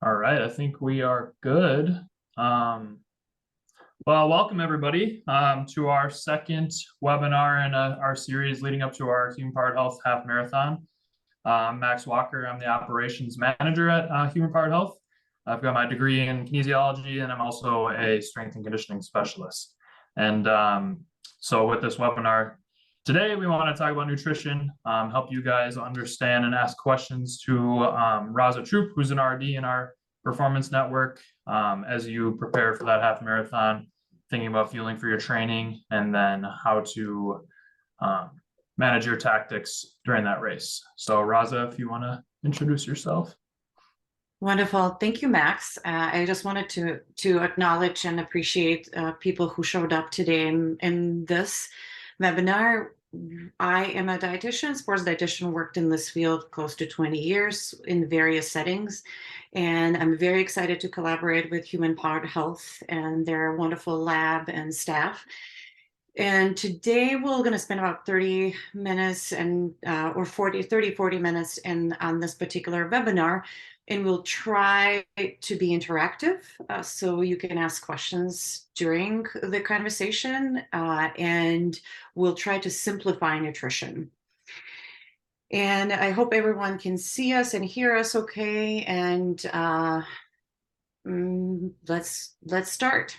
All right, I think we are good. Um, well, welcome everybody to our second webinar in our series leading up to our Human Powered Health Half Marathon. I'm Max Walker. I'm the operations manager at Human Powered Health. I've got my degree in kinesiology, and I'm also a strength and conditioning specialist. And so with this webinar today, we want to talk about nutrition, help you guys understand and ask questions to Rasa Troup, who's an RD in our performance network, as you prepare for that half marathon, thinking about fueling for your training, and then how to um, manage your tactics during that race. So Raza, if you want to introduce yourself. Wonderful. Thank you, Max. I just wanted to acknowledge and appreciate people who showed up today in this webinar. I am a dietitian, sports dietitian, worked in this field close to 20 years in various settings. And I'm very excited to collaborate with Human Powered Health and their wonderful lab and staff. And today we're going to spend about 30 minutes or 40 minutes on this particular webinar. And we'll try to be interactive, so you can ask questions during the conversation, and we'll try to simplify nutrition. And I hope everyone can see us and hear us okay. And let's start.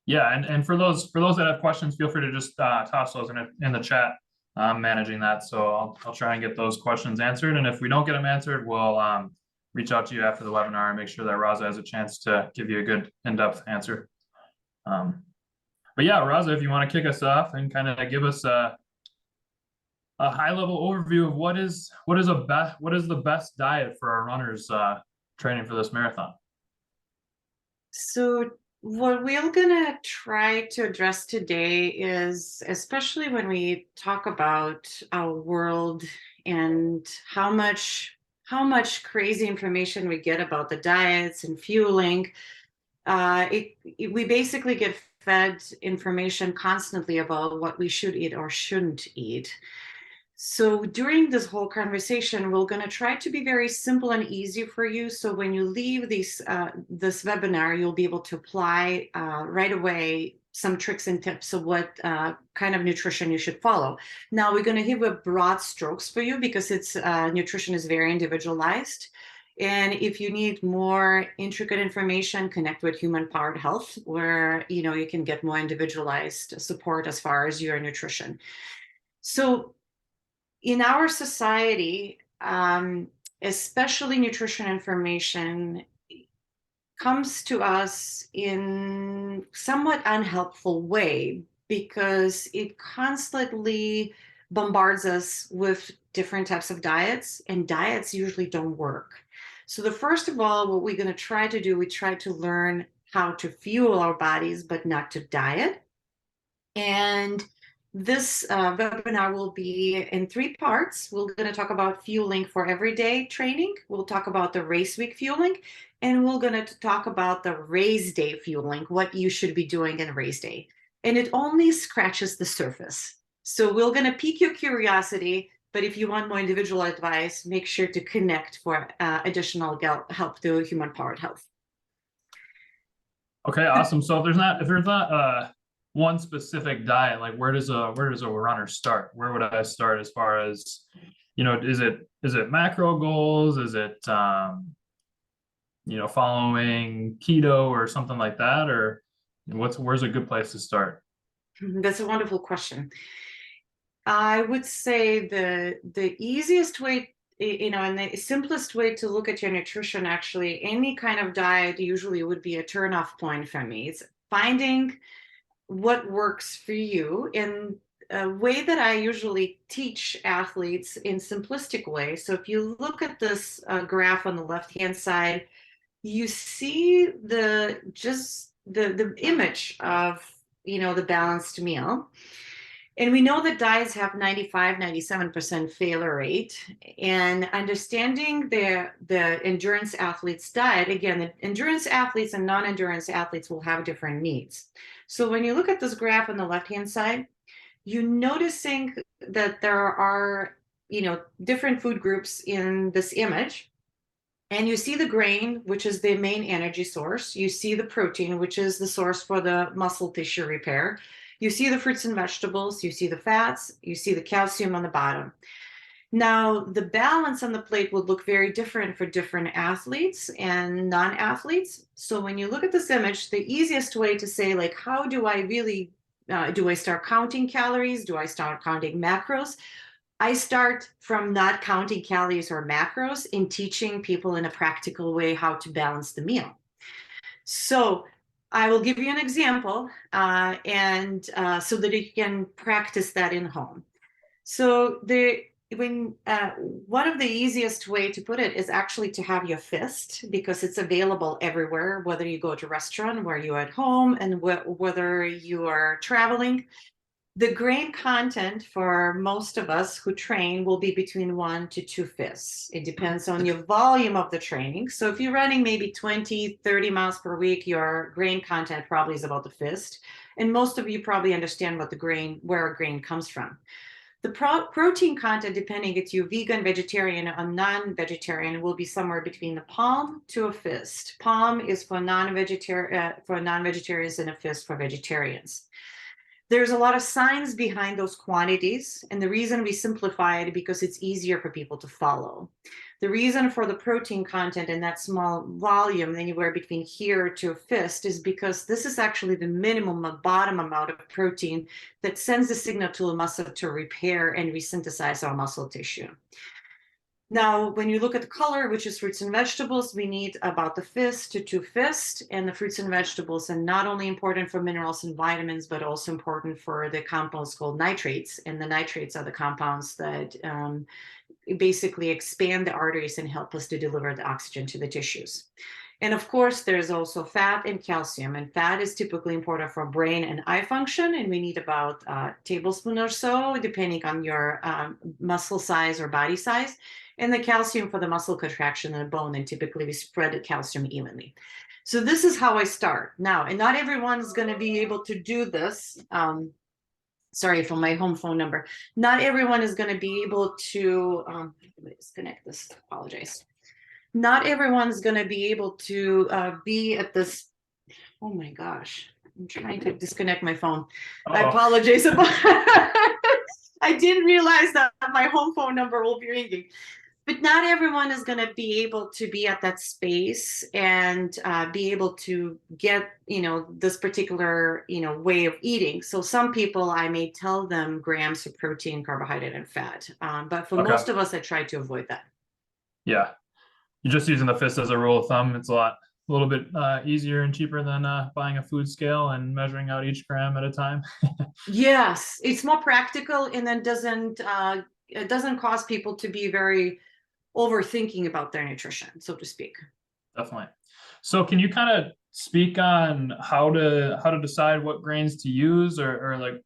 Yeah, and for those that have questions, feel free to just toss those in the chat. I'm managing that, so I'll try and get those questions answered. And if we don't get them answered, we'll reach out to you after the webinar and make sure that Raza has a chance to give you a good in-depth answer. But yeah, Raza, if you want to kick us off and kind of give us a high-level overview of what is the best diet for our runners training for this marathon. So what we're gonna try to address today is, especially when we talk about our world and how much crazy information we get about the diets and fueling, we basically get fed information constantly about what we should eat or shouldn't eat. So during this whole conversation, we're going to try to be very simple and easy for you. So when you leave this webinar, you'll be able to apply right away some tricks and tips of what kind of nutrition you should follow. Now, we're going to give a broad strokes for you because nutrition is very individualized. And if you need more intricate information, connect with Human Powered Health, where you can get more individualized support as far as your nutrition. So in our society, especially nutrition information comes to us in somewhat unhelpful way because it constantly bombards us with different types of diets, and diets usually don't work. So the first of all, what we're going to try to do, we try to learn how to fuel our bodies, but not to diet. And this webinar will be in 3 parts. We're going to talk about fueling for everyday training. We'll talk about the race week fueling, and we're going to talk about the race day fueling, what you should be doing in race day. And it only scratches the surface. So we're going to pique your curiosity, but if you want more individual advice, make sure to connect for additional help through Human Powered Health. Okay, awesome. So if there's not one specific diet, like where does a runner start? Where would I start as far as, is it macro goals? Is it following keto or something like that? Or where's a good place to start? That's a wonderful question. I would say the easiest way, and the simplest way to look at your nutrition, actually, any kind of diet usually would be a turn-off point for me. It's finding what works for you in a way that I usually teach athletes in simplistic way. So if you look at this graph on the left-hand side, you see the image of, the balanced meal. And we know that diets have 95-97% failure rate, and understanding the endurance athletes diet, again, the endurance athletes and non-endurance athletes will have different needs. So when you look at this graph on the left-hand side, you're noticing that there are, different food groups in this image. And you see the grain, which is the main energy source. You see the protein, which is the source for the muscle tissue repair. You see the fruits and vegetables, you see the fats, you see the calcium on the bottom. Now, the balance on the plate would look very different for different athletes and non-athletes. So when you look at this image, the easiest way to say, like, how do I really, do I start counting calories? Do I start counting macros? I start from not counting calories or macros in teaching people in a practical way how to balance the meal. So I will give you an example, and so that you can practice that in home. So the when one of the easiest way to put it is actually to have your fist, because it's available everywhere, whether you go to a restaurant, where you're at home, and whether you are traveling. The grain content for most of us who train will be between 1 to 2 fists. It depends on your volume of the training. So if you're running maybe 20, 30 miles per week, your grain content probably is about the fist. And most of you probably understand what the grain, where a grain comes from. The protein content, depending if you're vegan, vegetarian, or non-vegetarian, will be somewhere between the palm to a fist. Palm is for non-vegetarians, and a fist for vegetarians. There's a lot of science behind those quantities, and the reason we simplify it because it's easier for people to follow. The reason for the protein content in that small volume, anywhere between here to a fist, is because this is actually the minimum bottom amount of protein that sends the signal to the muscle to repair and resynthesize our muscle tissue. Now, when you look at the color, which is fruits and vegetables, we need about the fist to 2 fists. And the fruits and vegetables are not only important for minerals and vitamins, but also important for the compounds called nitrates. And the nitrates are the compounds that basically expand the arteries and help us to deliver the oxygen to the tissues. And of course, there's also fat and calcium. And fat is typically important for brain and eye function. And we need about a tablespoon or so, depending on your muscle size or body size. And the calcium for the muscle contraction and the bone. And typically we spread the calcium evenly. So this is how I start. Now, and not everyone is going to be able to do this. Sorry for my home phone number. Not everyone is going to be able to, let me disconnect this, apologize. Not everyone's going to be able to be at this. Oh my gosh, I'm trying to disconnect my phone. I apologize about I didn't realize that my home phone number will be ringing. But not everyone is going to be able to be at that space and be able to get, this particular, way of eating. So some people, I may tell them grams of protein, carbohydrate, and fat. But for most of us, I try to avoid that. Yeah. You're just using the fist as a rule of thumb. It's a little bit easier and cheaper than buying a food scale and measuring out each gram at a time. Yes, it's more practical, and then it doesn't cause people to be very overthinking about their nutrition, so to speak. Definitely. So can you kind of speak on how to decide what grains to use, or like,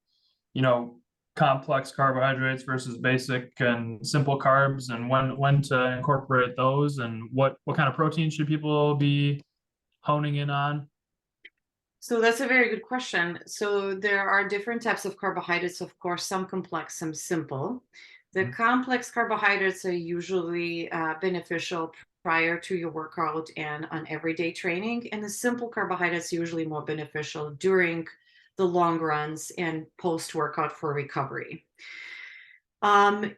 complex carbohydrates versus basic and simple carbs, and when to incorporate those, and what kind of protein should people be honing in on? So that's a very good question. So there are different types of carbohydrates, of course, some complex, some simple. The complex carbohydrates are usually beneficial prior to your workout and on everyday training. And the simple carbohydrates are usually more beneficial during the long runs and post-workout for recovery. You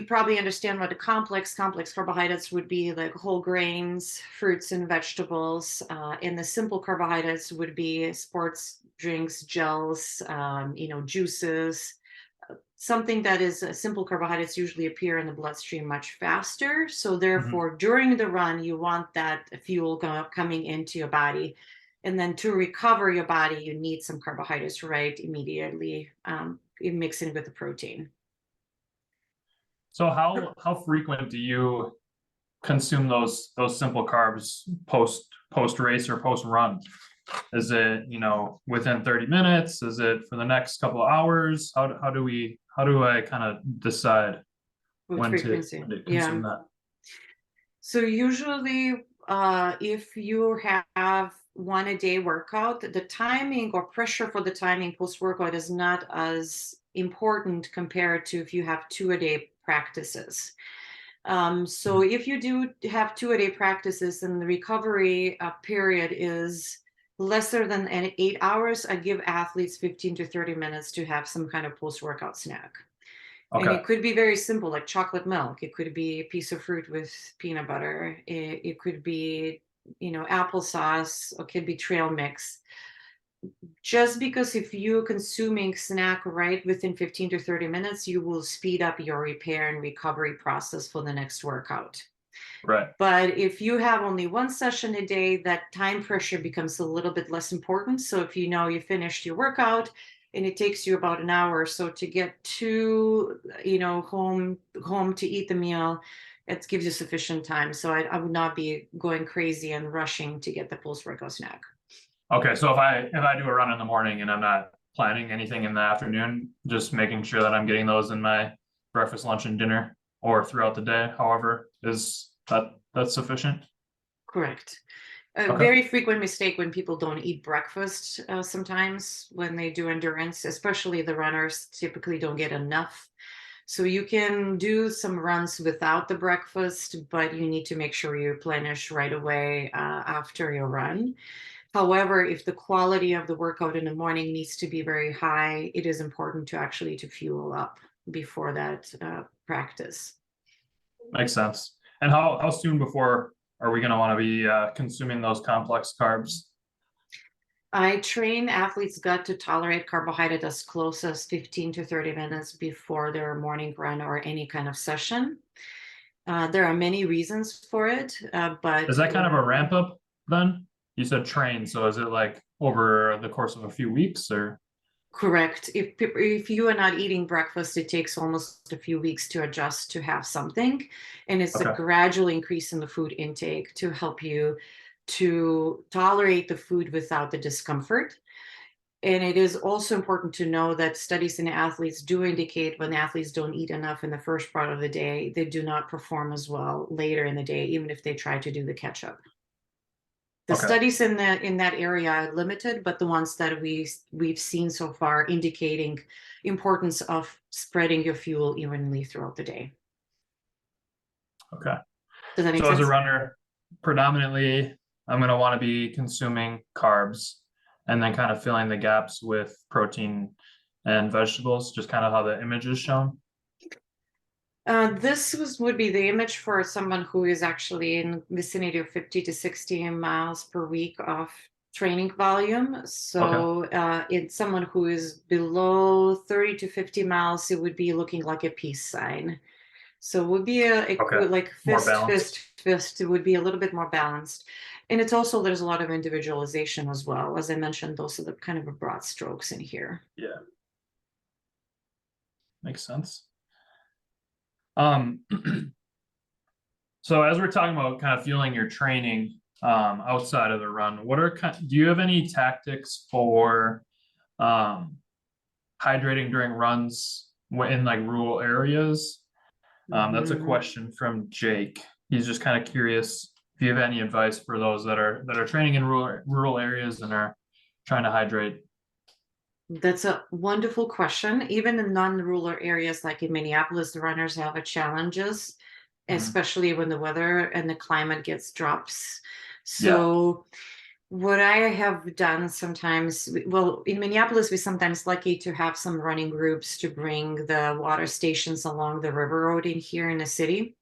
probably understand what the complex carbohydrates would be, like whole grains, fruits and vegetables. And the simple carbohydrates would be sports drinks, gels, juices. Something that is simple carbohydrates usually appear in the bloodstream much faster. So therefore, during the run, you want that fuel coming into your body. And then to recover your body, you need some carbohydrates right immediately, mixing with the protein. So how frequent do you consume those simple carbs post race or post run? Is it, within 30 minutes? Is it for the next couple of hours? How do I kind of decide when to consume that? So usually if you have 1-a-day workout, the timing or pressure for the timing post-workout is not as important compared to if you have 2-a-day practices. So if you do have 2-a-day practices and the recovery period is lesser than 8 hours, I give athletes 15 to 30 minutes to have some kind of post-workout snack. And Okay. it could be very simple, like chocolate milk. It could be a piece of fruit with peanut butter. It could be, applesauce, or it could be trail mix. Just because if you're consuming snack right within 15 to 30 minutes, you will speed up your repair and recovery process for the next workout. Right. But if you have only one session a day, that time pressure becomes a little bit less important. So if you finished your workout and it takes you about an hour or so to get to, home to eat the meal, it gives you sufficient time. So I would not be going crazy and rushing to get the post-workout snack. Okay. So if I do a run in the morning and I'm not planning anything in the afternoon, just making sure that I'm getting those in my breakfast, lunch, and dinner, or throughout the day, however, is that's sufficient? Correct. A Okay. very frequent mistake when people don't eat breakfast sometimes when they do endurance, especially the runners typically don't get enough. So you can do some runs without the breakfast, but you need to make sure you replenish right away after your run. However, if the quality of the workout in the morning needs to be very high, it is important to actually to fuel up before that practice. Makes sense. And how soon before are we going to want to be consuming those complex carbs? I train athletes' gut to tolerate carbohydrate as close as 15 to 30 minutes before their morning run or any kind of session. There are many reasons for it, Is but that kind of a ramp up then? You said train, so is it like over the course of a few weeks or? correct. If you are not eating breakfast, it takes almost a few weeks to adjust to have something, and it's a Okay. gradual increase in the food intake to help you to tolerate the food without the discomfort. And it is also important to know that studies in athletes do indicate when athletes don't eat enough in the first part of the day, they do not perform as well later in the day, even if they try to do the catch up. The Okay. studies in that area are limited, but the ones that we've seen so far indicating importance of spreading your fuel evenly throughout the day. Okay. Does that make So as a sense? runner, predominantly I'm going to want to be consuming carbs and then kind of filling the gaps with protein and vegetables, just kind of how the image is shown. Would be the image for someone who is actually in vicinity of 50 to 60 miles per week of training volume. Okay. So in someone who is below 30 to 50 miles, it would be looking like a peace sign. So it would be Okay. like More fist, balanced. fist, fist. It would be a little bit more balanced. And it's also, there's a lot of individualization as well. As I mentioned, those are the kind of broad strokes in here. Yeah. Makes sense. Um, so as we're talking about kind of fueling your training outside of the run, do you have any tactics for um hydrating during runs in like rural areas? That's a Mhm. question from Jake. He's just kind of curious if you have any advice for those that are training in rural areas and are trying to hydrate. That's a wonderful question. Even in non-rural areas like in Minneapolis, the runners have a challenges, Mhm. especially when the weather and the climate gets drops. Yeah. So what I have done sometimes, well, in Minneapolis, we're sometimes lucky to have some running groups to bring the water stations along the river road in here in the city.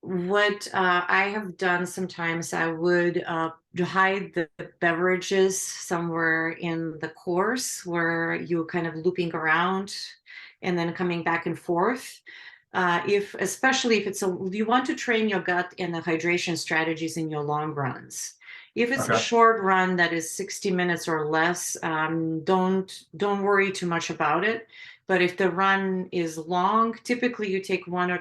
What I have done sometimes, I would hide the beverages somewhere in the course where you're kind of looping around and then coming back and forth. If especially if you want to train your gut and the hydration strategies in your long runs. If it's a Okay. short run that is 60 minutes or less, don't worry too much about it. But if the run is long, typically you take one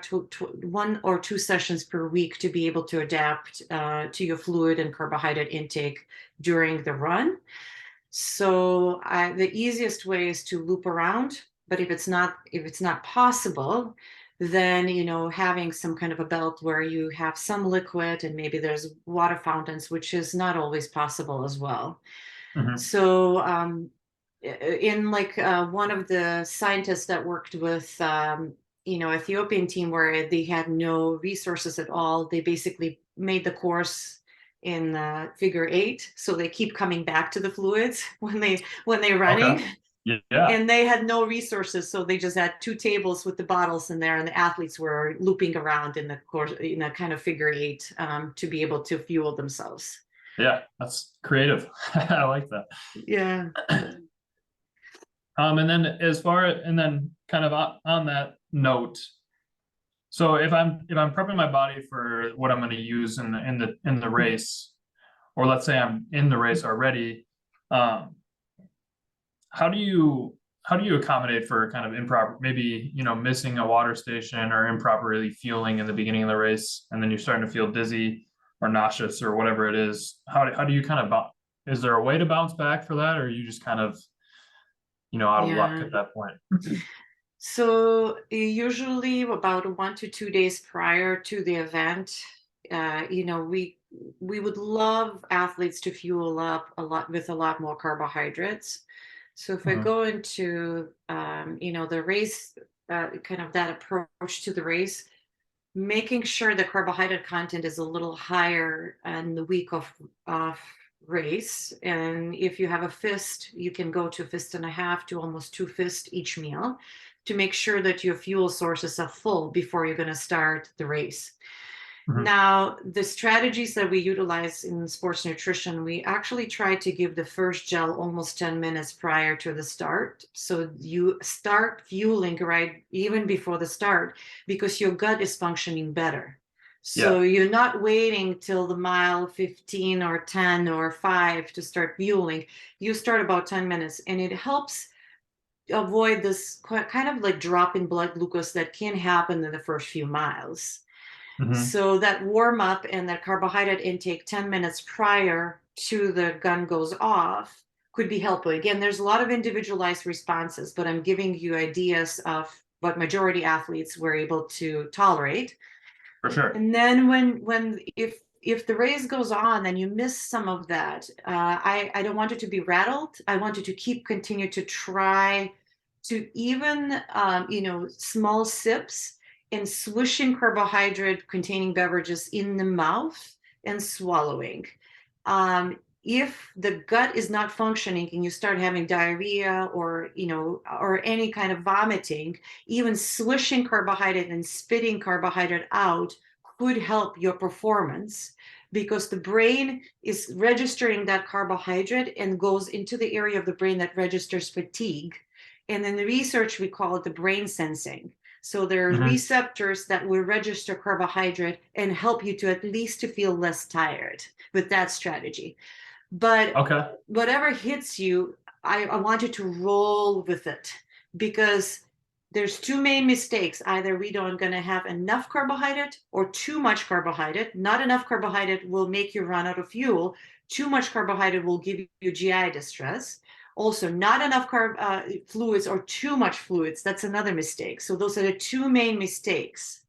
or two sessions per week to be able to adapt to your fluid and carbohydrate intake during the run. So the easiest way is to loop around. But if it's not possible, then having some kind of a belt where you have some liquid and maybe there's water fountains, which is not always possible as well. Mhm. So in like one of the scientists that worked with Ethiopian team where they had no resources at all. They basically made the course in figure eight, so they keep coming back to the fluids when they're Okay. running. Yeah. And they had no resources, so they just had two tables with the bottles in there, and the athletes were looping around in the course in a kind of figure eight to be able to fuel themselves. Yeah. That's creative. I like that. Yeah. And then and then kind of on that note, so if I'm prepping my body for what I'm going to use in the race, or let's say I'm in the race already, um, how do you accommodate for kind of improper, maybe missing a water station or improperly fueling in the beginning of the race, and then you're starting to feel dizzy or nauseous or whatever it is? How do you kind of is there a way to bounce back for that, or are you just kind of out of luck Yeah. at that point? So usually about 1 to 2 days prior to the event, we would love athletes to fuel up a lot with a lot more carbohydrates. So if I Mhm. go into the race, kind of that approach to the race, making sure the carbohydrate content is a little higher in the week of race. And if you have a fist, you can go to a fist and a half to almost 2 fists each meal to make sure that your fuel sources are full before you're going to start the race. Mhm. Now, the strategies that we utilize in sports nutrition, we actually try to give the first gel almost 10 minutes prior to the start. So you start fueling right even before the start because your gut is functioning better. So Yeah. you're not waiting till the mile 15 or 10 or 5 to start fueling. You start about 10 minutes, and it helps avoid this kind of like drop in blood glucose that can happen in the first few miles. Hmm. So that warm up and that carbohydrate intake 10 minutes prior to the gun goes off could be helpful. Again, there's a lot of individualized responses, but I'm giving you ideas of what majority athletes were able to tolerate. For sure. And then if the race goes on and you miss some of that, I don't want it to be rattled. I want you to continue to try to even small sips and swishing carbohydrate containing beverages in the mouth and swallowing. If the gut is not functioning and you start having diarrhea or any kind of vomiting, even swishing carbohydrate and spitting carbohydrate out could help your performance because the brain is registering that carbohydrate and goes into the area of the brain that registers fatigue. And in the research, we call it the brain sensing. So there are Hmm. receptors that will register carbohydrate and help you to at least to feel less tired with that strategy. But Okay. whatever hits you, I want you to roll with it because there's two main mistakes. Either we don't going to have enough carbohydrate or too much carbohydrate. Not enough carbohydrate will make you run out of fuel. Too much carbohydrate will give you GI distress. Also, not enough fluids or too much fluids. That's another mistake. So those are the two main mistakes.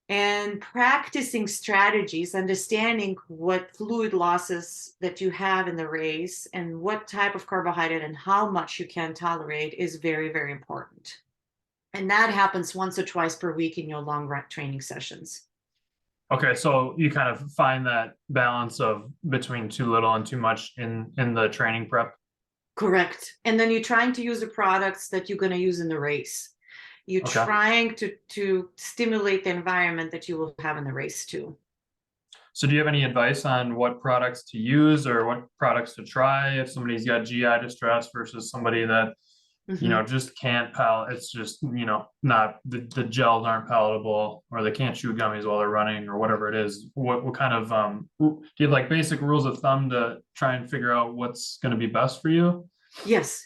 And practicing strategies, understanding what fluid losses that you have in the race and what type of carbohydrate and how much you can tolerate is very, very important. And that happens once or twice per week in your long run training sessions. Okay, so you kind of find that balance of between too little and too much in the training prep. Correct. And then you're trying to use the products that you're going to use in the race. You're Okay. trying to stimulate the environment that you will have in the race too. So do you have any advice on what products to use or what products to try if somebody's got GI distress versus somebody that, Mm-hmm. just can't it's just, not the gels aren't palatable or they can't chew gummies while they're running or whatever it is. What kind of do you have like basic rules of thumb to try and figure out what's going to be best for you? Yes.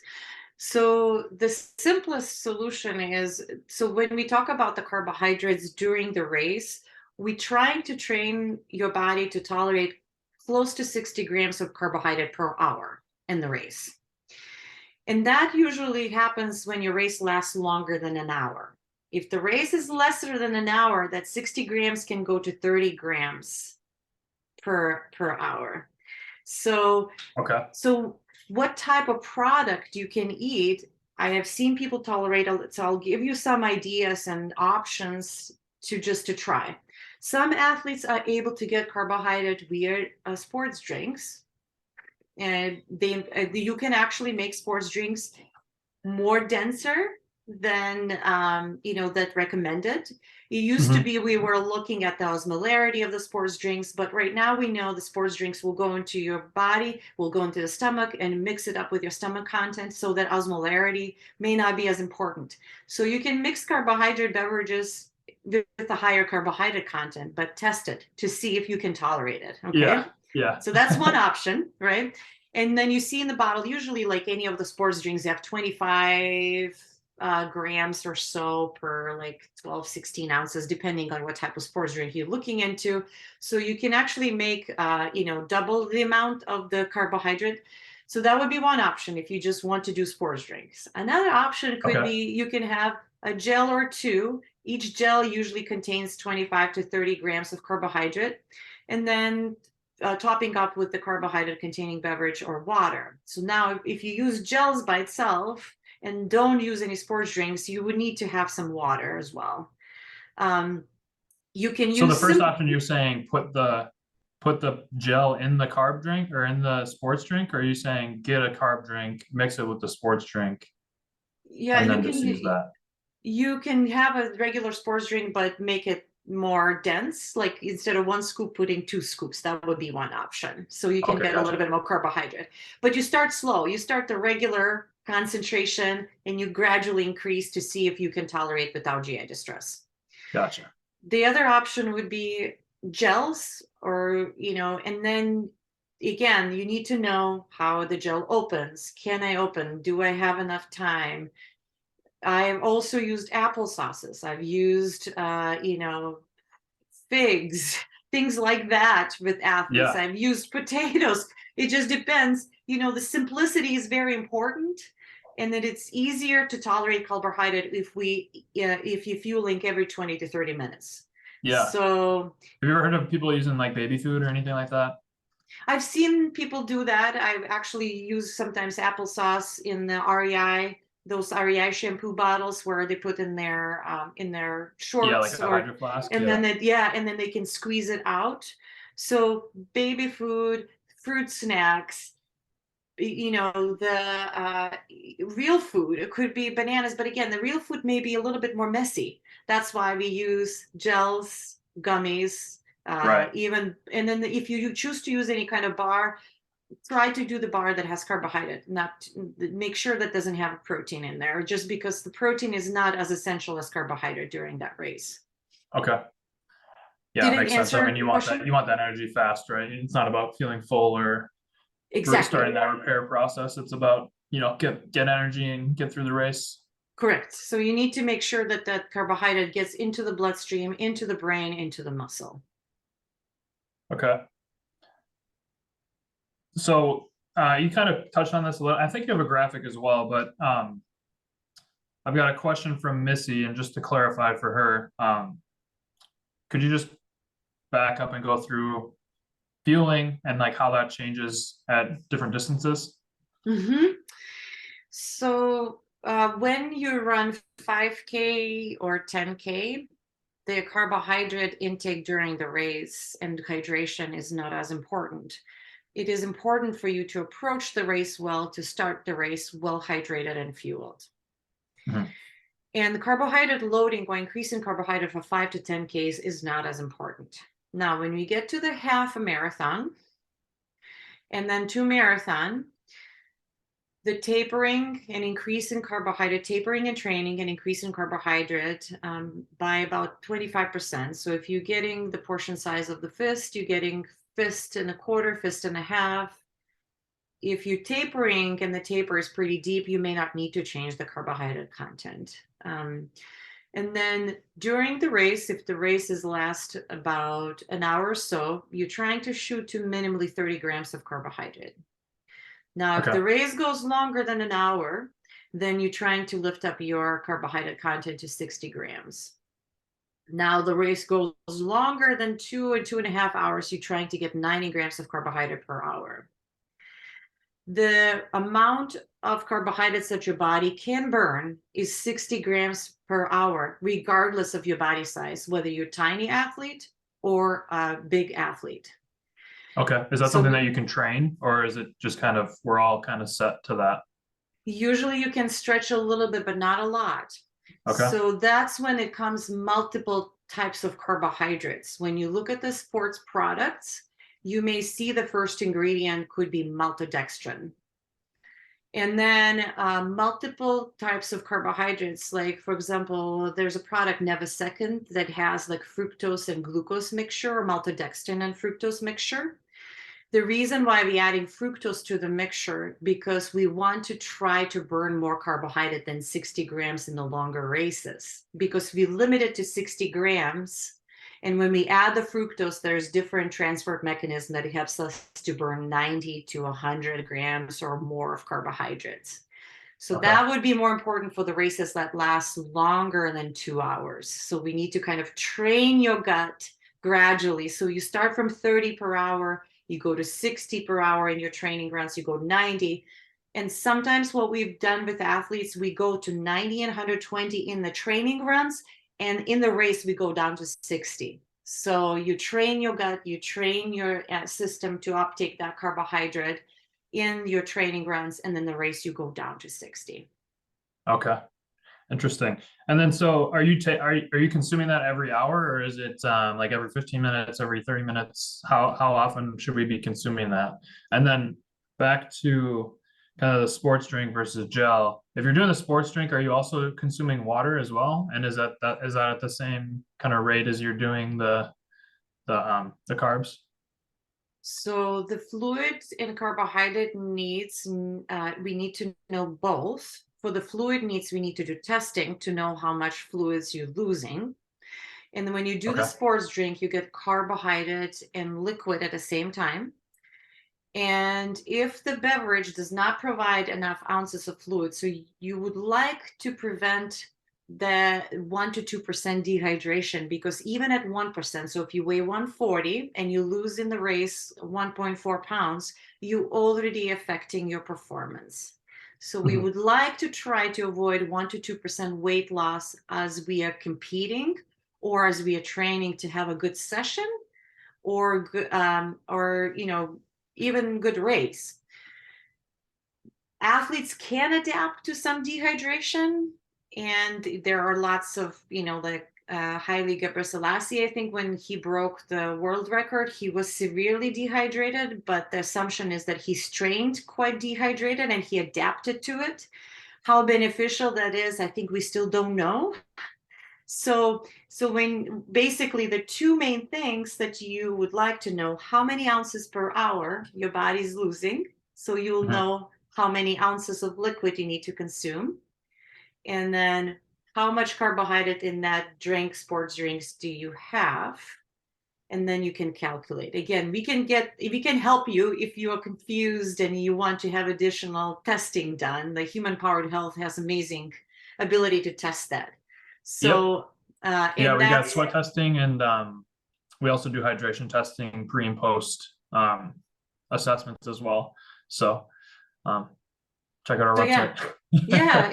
So the simplest solution is, so when we talk about the carbohydrates during the race, we trying to train your body to tolerate close to 60 grams of carbohydrate per hour in the race. And that usually happens when your race lasts longer than an hour. If the race is lesser than an hour, that 60 grams can go to 30 grams per hour. So Okay. so what type of product you can eat I have seen people tolerate it, so I'll give you some ideas and options to try. Some athletes are able to get carbohydrate via sports drinks, and you can actually make sports drinks more denser than that recommended. It used to Mhm. be we were looking at the osmolarity of the sports drinks, but right now we know the sports drinks will go into your body, will go into the stomach and mix it up with your stomach content, so that osmolarity may not be as important. So you can mix carbohydrate beverages with a higher carbohydrate content, but test it to see if you can tolerate it. Okay. Yeah, yeah. So that's one option, right? And then you see in the bottle, usually like any of the sports drinks, they have 25 grams or so per like 12, 16 ounces, depending on what type of sports drink you're looking into. So you can actually make, double the amount of the carbohydrate. So that would be one option if you just want to do sports drinks. Another option could Okay. be you can have a gel or two. Each gel usually contains 25 to 30 grams of carbohydrate. And then topping up with the carbohydrate containing beverage or water. So now if you use gels by itself and don't use any sports drinks, you would need to have some water as well. Um, you can So the use first simple, option you're saying put the gel in the carb drink or in the sports drink, or are you saying get a carb drink, mix it with the sports drink, yeah, and then just use that? you can have a regular sports drink, but make it more dense. Like instead of one scoop, putting two scoops. That would be one option. So you can Okay, get a little gotcha. bit more carbohydrate. But you start slow. You start the regular concentration and you gradually increase to see if you can tolerate without GI distress. Gotcha. The other option would be gels, or, and then again, you need to know how the gel opens. Can I open? Do I have enough time? I've also used apple sauces. I've used, figs, things like that with athletes. Yeah, I've used potatoes. It just depends. The simplicity is very important, and that it's easier to tolerate carbohydrate if you fueling every 20 to 30 minutes. yeah. So Have you ever heard of people using like baby food or anything like that? I've seen people do that. I've actually used sometimes applesauce in the REI, those REI shampoo bottles where they put in their Yeah, like shorts, a or hydro flask. and then Yeah. and then they can squeeze it out. So baby food, fruit snacks, the real food. It could be bananas, but again, the real food may be a little bit more messy. That's why we use gels, gummies, Right. even. And then if you choose to use any kind of bar, try to do the bar that has carbohydrate. Not make sure that doesn't have protein in there, just because the protein is not as essential as carbohydrate during that race. Okay. Yeah, Did it it makes sense. I answer mean, your question? you want that energy fast, right? It's not about feeling full or Exactly. starting that repair process. It's about, get energy and get through the race. Correct. So you need to make sure that that carbohydrate gets into the bloodstream, into the brain, into the muscle. Okay. So you kind of touched on this a little. I think you have a graphic as well, but I've got a question from Missy, and just to clarify for her, could you just back up and go through fueling and like how that changes at different distances? Mm-hmm. So when you run 5K or 10K, the carbohydrate intake during the race and hydration is not as important. It is important for you to approach the race well, to start the race well hydrated and fueled. Mhm. And the carbohydrate loading or increase in carbohydrate for 5 to 10Ks is not as important. Now, when we get to the half a marathon and then to marathon, the tapering and increase in carbohydrate, tapering and training and increase in carbohydrate by about 25%. So if you're getting the portion size of the fist, you're getting fist and a quarter, fist and a half. If you're tapering and the taper is pretty deep, you may not need to change the carbohydrate content. And then during the race, if the races last about an hour or so, you're trying to shoot to minimally 30 grams of carbohydrate. Now, if Okay. the race goes longer than an hour, then you're trying to lift up your carbohydrate content to 60 grams. Now, the race goes longer than 2 and 2.5 hours, you're trying to get 90 grams of carbohydrate per hour. The amount of carbohydrates that your body can burn is 60 grams per hour, regardless of your body size, whether you're a tiny athlete or a big athlete. Okay. Is that So something that you can train, or is it just kind of, we're all kind of set to that? usually you can stretch a little bit, but not a lot. Okay. So that's when it comes multiple types of carbohydrates. When you look at the sports products, you may see the first ingredient could be maltodextrin. And then multiple types of carbohydrates, like for example, there's a product Nevasecond that has like fructose and glucose mixture, or maltodextrin and fructose mixture. The reason why we're adding fructose to the mixture, because we want to try to burn more carbohydrate than 60 grams in the longer races, because we limit it to 60 grams. And when we add the fructose, there's different transport mechanism that helps us to burn 90 to 100 grams or more of carbohydrates. So Okay. that would be more important for the races that last longer than 2 hours. So we need to kind of train your gut gradually. So you start from 30 per hour, you go to 60 per hour in your training runs, you go 90. And sometimes what we've done with athletes, we go to 90 and 120 in the training runs, and in the race, we go down to 60. So you train your gut, you train your system to uptake that carbohydrate in your training runs, and then the race, you go down to 60. Okay. Interesting. And then, so are you consuming that every hour, or is it like every 15 minutes, every 30 minutes? How often should we be consuming that? And then back to kind of the sports drink versus gel. If you're doing the sports drink, are you also consuming water as well? And is that at the same kind of rate as you're doing the carbs? So the fluid and carbohydrate needs, we need to know both. For the fluid needs, we need to do testing to know how much fluids you're losing. And then when you do the Okay. sports drink, you get carbohydrate and liquid at the same time. And if the beverage does not provide enough ounces of fluid, so you would like to prevent the 1 to 2% dehydration, because even at 1%, so if you weigh 140 and you lose in the race 1.4 pounds, you already affecting your performance. So we would like to try to avoid 1 to 2% weight loss as we are competing or as we are training to have a good session or good, or even good race. Athletes can adapt to some dehydration, and there are lots of, like Haile Gebrselassie, I think when he broke the world record, he was severely dehydrated, but the assumption is that he's trained quite dehydrated and he adapted to it. How beneficial that is, I think we still don't know. So when basically the two main things that you would like to know, how many ounces per hour your body's losing, so you'll Mhm. know how many ounces of liquid you need to consume, and then how much carbohydrate in that drink, sports drinks, do you have, and then you can calculate. Again, we can help you if you are confused and you want to have additional testing done. The Human Powered Health has amazing ability to test that. Yep. So Yeah, and we got that's sweat testing, and we also do hydration testing pre and post assessments as well. So um, check out our so yeah, website. yeah,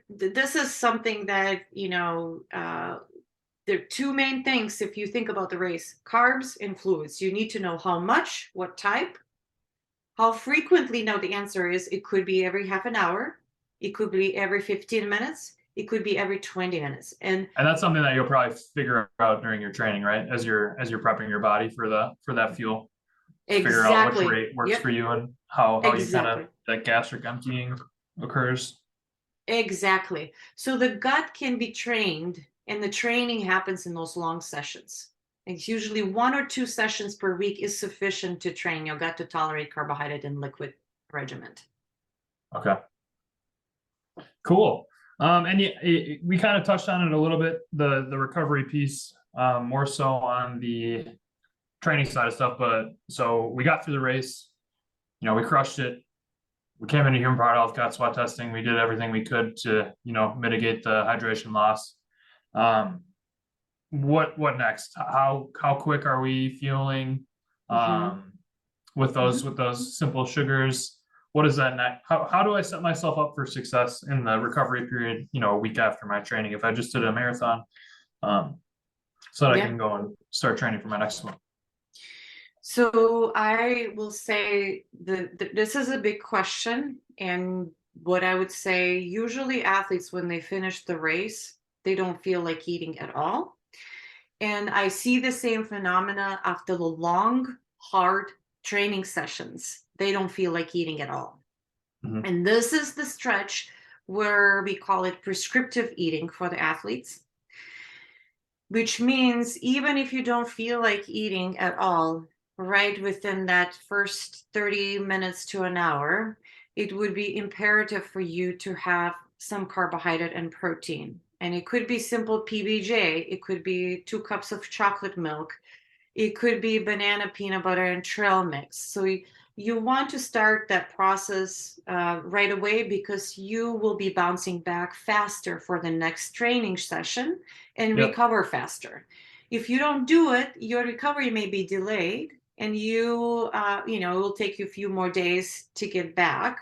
this is something that there are two main things if you think about the race: carbs and fluids. You need to know how much, what type, how frequently. Now the answer is it could be every half an hour, it could be every 15 minutes, it could be every 20 minutes. And And that's something that you'll probably figure out during your training, right? As you're prepping your body for that fuel, figure out which exactly, rate works yep, for you and how you kind of exactly. that gastric emptying occurs. Exactly. So the gut can be trained, and the training happens in those long sessions. It's usually 1 or 2 sessions per week is sufficient to train your gut to tolerate carbohydrate and liquid regimen. Okay, cool. And we kind of touched on it a little bit, the recovery piece, more so on the training side of stuff. But so we got through the race, we crushed it. We came into Human Powered Health, got sweat testing. We did everything we could to, mitigate the hydration loss. What next? How quick are we fueling Mm-hmm. with Mm-hmm. those simple sugars? what is that next? How do I set myself up for success in the recovery period, a week after my training, if I just did a marathon, so that I Yeah. can go and start training for my next one? So I will say this is a big question. And what I would say, usually athletes, when they finish the race, they don't feel like eating at all. And I see the same phenomena after the long, hard training sessions. They don't feel like eating at all. Mhm. And this is the stretch where we call it prescriptive eating for the athletes, which means even if you don't feel like eating at all, right within that first 30 minutes to an hour, it would be imperative for you to have some carbohydrate and protein. And it could be simple PBJ, it could be 2 cups of chocolate milk, it could be banana, peanut butter, and trail mix. So you want to start that process right away, because you will be bouncing back faster for the next training session and Yep. recover faster. If you don't do it, your recovery may be delayed, and it will take you a few more days to get back.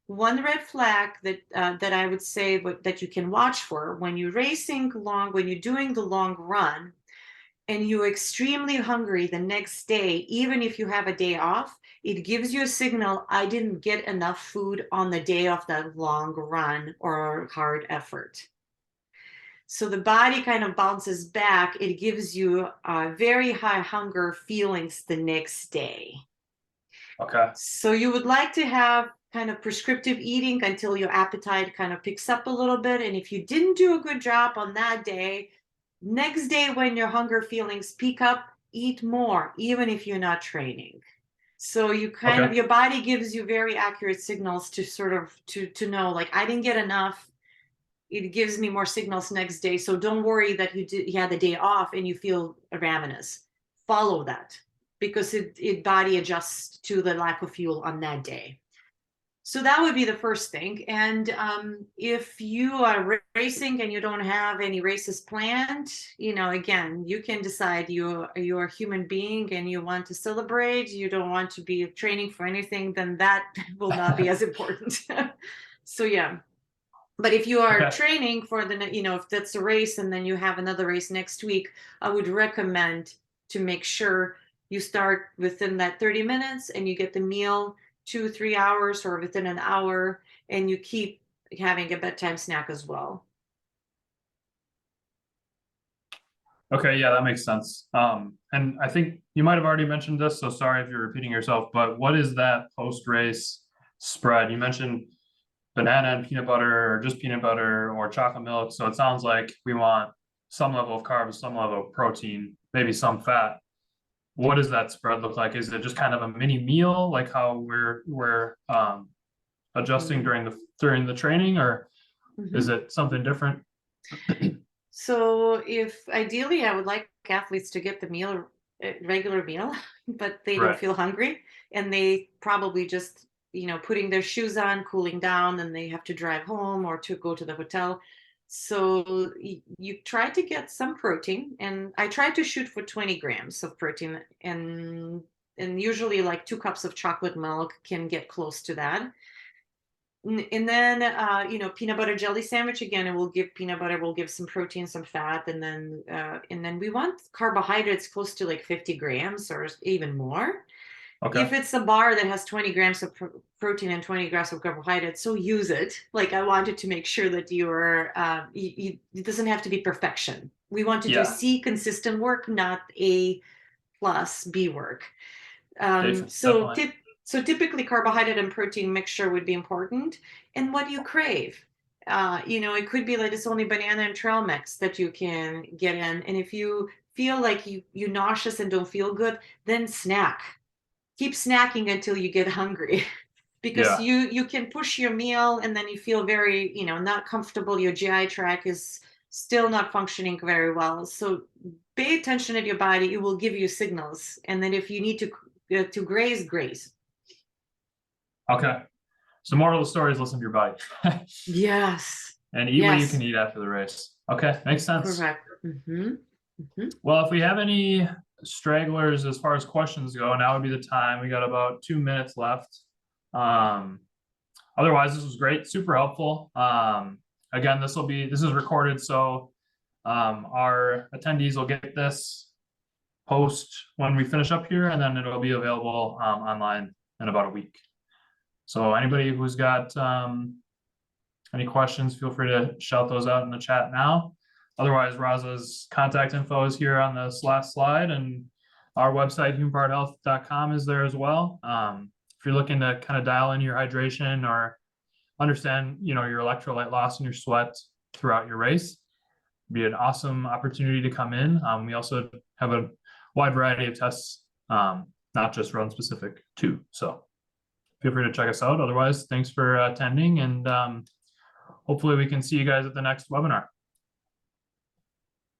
One red flag that I would say that you can watch for when when you're doing the long run, and you're extremely hungry the next day, even if you have a day off, it gives you a signal: I didn't get enough food on the day of that long run or hard effort. So the body kind of bounces back. It gives you very high hunger feelings the next day. Okay. So you would like to have kind of prescriptive eating until your appetite kind of picks up a little bit. And if you didn't do a good job on that day, next day when your hunger feelings peak up, eat more, even if you're not training. So Okay. your body gives you very accurate signals to sort of to know, like, I didn't get enough. It gives me more signals next day. So don't worry that you had the day off and you feel ravenous. Follow that, because it body adjusts to the lack of fuel on that day. So that would be the first thing. And if you are racing and you don't have any races planned, again, you can decide you're a human being and you want to celebrate. You don't want to be training for anything, then that will not be as important. So yeah. But if you are Okay. training for if that's a race and then you have another race next week, I would recommend to make sure you start within that 30 minutes and you get the meal 2-3 hours or within an hour, and you keep having a bedtime snack as well. Okay, yeah, that makes sense. And I think you might have already mentioned this, so sorry if you're repeating yourself, but what is that post-race spread? You mentioned banana and peanut butter, or just peanut butter, or chocolate milk. So it sounds like we want some level of carbs, some level of protein, maybe some fat. What does that spread look like? Is it just kind of a mini meal, like how we're adjusting Mm-hmm. during the training, or is Mm-hmm. it something different? So if ideally, I would like athletes to get the regular meal, but they don't Right. feel hungry, and they probably just, putting their shoes on, cooling down, and they have to drive home or to go to the hotel. So you try to get some protein, and I try to shoot for 20 grams of protein, and usually like 2 cups of chocolate milk can get close to that. And then peanut butter jelly sandwich, again, it will give peanut butter, will give some protein, some fat, and then we want carbohydrates close to like 50 grams or even more. Okay. If it's a bar that has 20 grams of protein and 20 grams of carbohydrates, so use it. Like, I wanted to make sure that it doesn't have to be perfection. We want to do Yeah. C consistent work, not A plus B work. Um, so Definitely. tip, so typically carbohydrate and protein mixture would be important, and what you crave. It could be like it's only banana and trail mix that you can get in, and if you feel like you nauseous and don't feel good, then snack. Keep snacking until you get hungry, because Yeah. you can push your meal and then you feel very not comfortable. Your GI tract is still not functioning very well. So pay attention to your body. It will give you signals, and then if you need to graze. Okay. So moral of the story is listen to your body Yes. and eat what you can Yes. eat after the race. Okay, makes sense. Correct. Mm-hmm. Mm-hmm. Well, if we have any stragglers as far as questions go, now would be the time. We got about 2 minutes left. Otherwise, this was great, super helpful. Again, this is recorded, so our attendees will get this post when we finish up here, and then it'll be available online in about a week. So anybody who's got any questions, feel free to shout those out in the chat now. Otherwise, Rasa's contact info is here on this last slide, and our website, humanparthealth.com, is there as well. If you're looking to kind of dial in your hydration or understand, your electrolyte loss and your sweat throughout your race, it'd be an awesome opportunity to come in. We also have a wide variety of tests, not just run specific too. So feel free to check us out. Otherwise, thanks for attending, and hopefully we can see you guys at the next webinar.